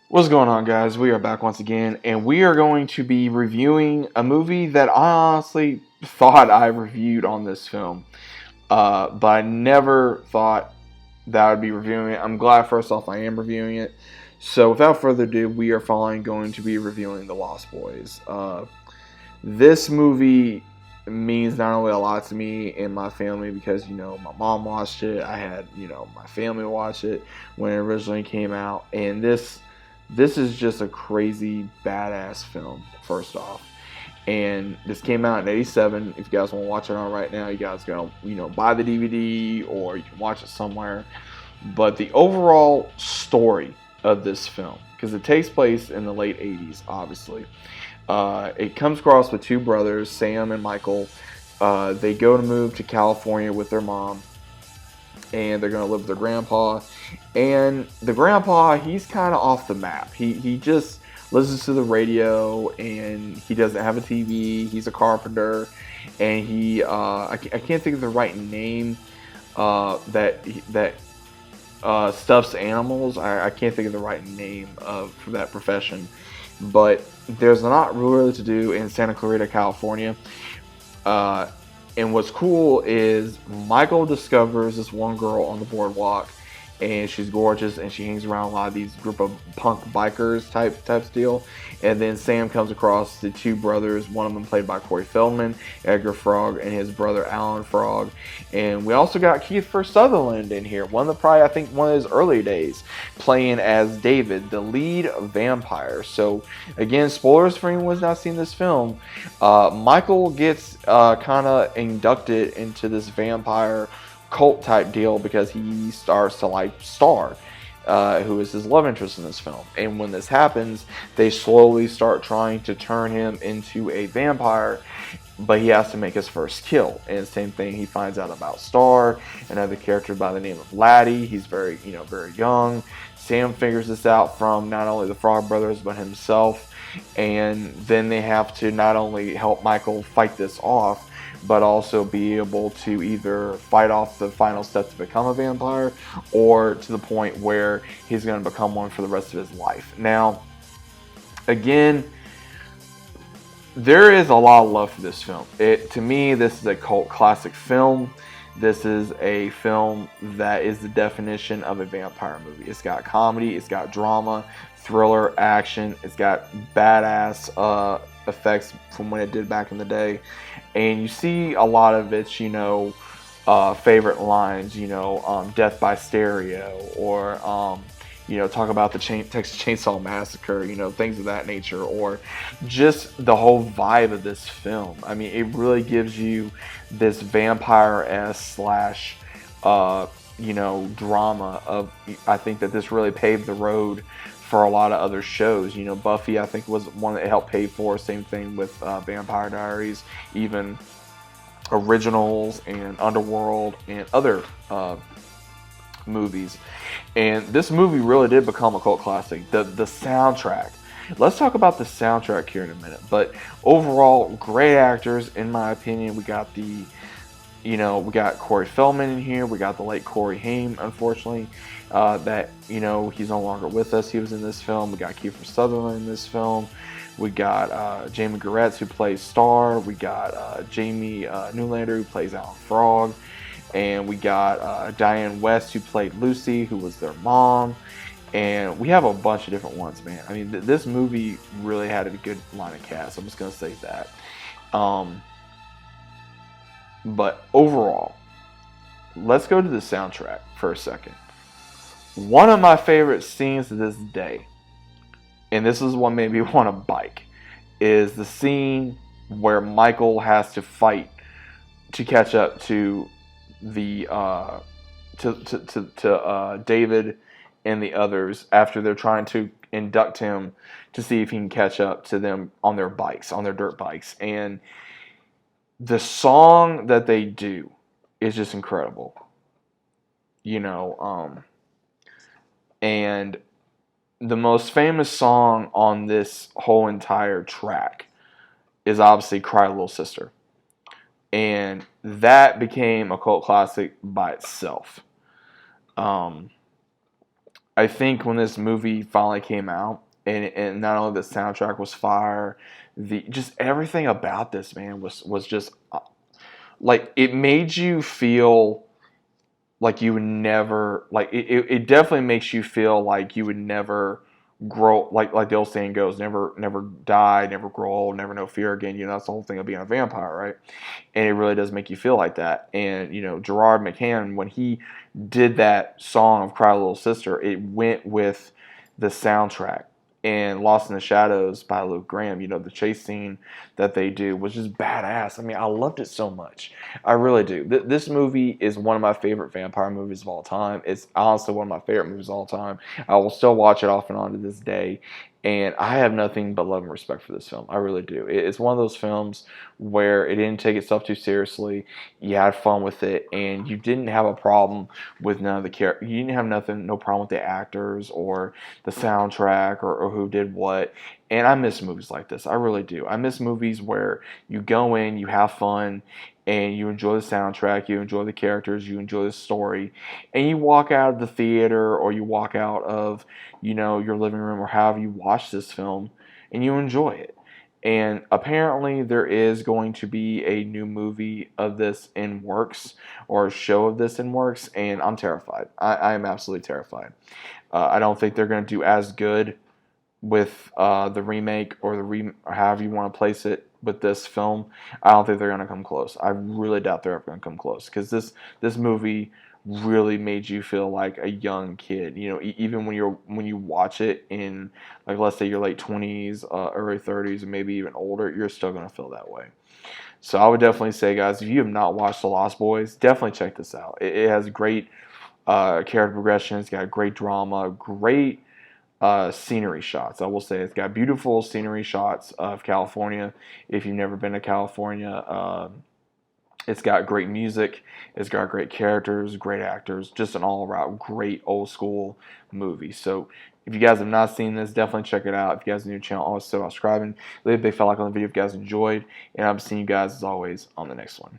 What's going on, guys? We are back once again, and we are going to be reviewing a movie that I honestly thought I reviewed on this film, but I never thought that I would be reviewing it. I'm glad, first off, I am reviewing it. So, without further ado, we are finally going to be reviewing The Lost Boys. This movie means not only a lot to me and my family because my mom watched it. I had my family watch it when it originally came out, and this is just a crazy badass film. First off, and this came out in '87. If you guys want to watch it on right now, you guys go buy the DVD or you can watch it somewhere. But the overall story of this film, because it takes place in the late '80s, obviously. It comes across with two brothers, Sam and Michael. They go to move to California with their mom, and they're going to live with their grandpa. And the grandpa, he's kind of off the map. He just listens to the radio, and he doesn't have a TV. He's a carpenter, and I can't think of the right name that stuffs animals. I can't think of the right name for that profession, but there's not really to do in Santa Clarita, California. Uh, and what's cool is Michael discovers this one girl on the boardwalk, and she's gorgeous, and she hangs around a lot of these group of punk bikers type deal. And then Sam comes across the two brothers, one of them played by Corey Feldman, Edgar Frog, and his brother Alan Frog. And we also got Kiefer Sutherland in here, I think one of his early days, playing as David, the lead vampire. So again, spoilers for anyone who's not seen this film. Michael gets kind of inducted into this vampire cult type deal because he starts to like Star, who is his love interest in this film. And when this happens, they slowly start trying to turn him into a vampire, but he has to make his first kill. And same thing, he finds out about Star, another character by the name of Laddie. He's very young. Sam figures this out from not only the Frog Brothers but himself, and then they have to not only help Michael fight this off, but also be able to either fight off the final step to become a vampire, or to the point where he's going to become one for the rest of his life. Now, again, there is a lot of love for this film. To me, this is a cult classic film. This is a film that is the definition of a vampire movie. It's got comedy, it's got drama, thriller, action. It's got badass effects from when it did back in the day. And you see a lot of its, favorite lines, death by stereo, or, talk about the Texas Chainsaw Massacre, things of that nature, or just the whole vibe of this film. I mean, it really gives you this vampire-esque slash, drama of, I think that this really paved the road for a lot of other shows. Buffy, I think, was one that helped pay for. Same thing with Vampire Diaries, even Originals and Underworld and other movies. And this movie really did become a cult classic. The soundtrack. Let's talk about the soundtrack here in a minute. But overall, great actors, in my opinion. We got we got Corey Feldman in here. We got the late Corey Haim, unfortunately, that, he's no longer with us. He was in this film. We got Kiefer Sutherland in this film. We got Jamie Goretz, who plays Star. We got Jamie Newlander, who plays Alan Frog. And we got Diane West, who played Lucy, who was their mom. And we have a bunch of different ones, man. I mean, this movie really had a good line of cast. I'm just going to say that. But overall, let's go to the soundtrack for a second. One of my favorite scenes to this day, and this is what made me want to bike, is the scene where Michael has to fight to catch up to the David and the others after they're trying to induct him to see if he can catch up to them on their bikes, on their dirt bikes. And the song that they do is just incredible, and the most famous song on this whole entire track is obviously Cry Little Sister. And that became a cult classic by itself. I think when this movie finally came out, and not only the soundtrack was fire, the just everything about this man was just like it made you feel like you would never it definitely makes you feel like you would never grow, like the old saying goes, never die, never grow old, never know fear again. That's the whole thing of being a vampire, right? And it really does make you feel like that. And Gerard McCann, when he did that song of Cry Little Sister, it went with the soundtrack. And Lost in the Shadows by Luke Graham, the chase scene that they do was just badass. I mean, I loved it so much. I really do. This movie is one of my favorite vampire movies of all time. It's honestly one of my favorite movies of all time. I will still watch it off and on to this day. And I have nothing but love and respect for this film. I really do. It's one of those films where it didn't take itself too seriously. You had fun with it, and you didn't have a problem with none of the characters. You didn't have no problem with the actors or the soundtrack or who did what. And I miss movies like this. I really do. I miss movies where you go in, you have fun, and you enjoy the soundtrack, you enjoy the characters, you enjoy the story, and you walk out of the theater or you walk out of, your living room or however you watch this film, and you enjoy it. And apparently there is going to be a new movie of this in works, or a show of this in works, and I'm terrified. I am absolutely terrified. I don't think they're going to do as good with the remake or or however you want to place it with this film. I don't think they're going to come close. I really doubt they're ever going to come close, because this movie really made you feel like a young kid. Even when you watch it in, like, let's say your late 20s, early 30s, and maybe even older, you're still going to feel that way. So I would definitely say, guys, if you have not watched The Lost Boys, definitely check this out. It has great character progression. It's got great drama, great scenery shots. I will say it's got beautiful scenery shots of California. If you've never been to California, it's got great music. It's got great characters, great actors. Just an all-around great old school movie. So if you guys have not seen this, definitely check it out. If you guys are new to the channel, always subscribing. Leave a big fat like on the video if you guys enjoyed. And I'll be seeing you guys, as always, on the next one.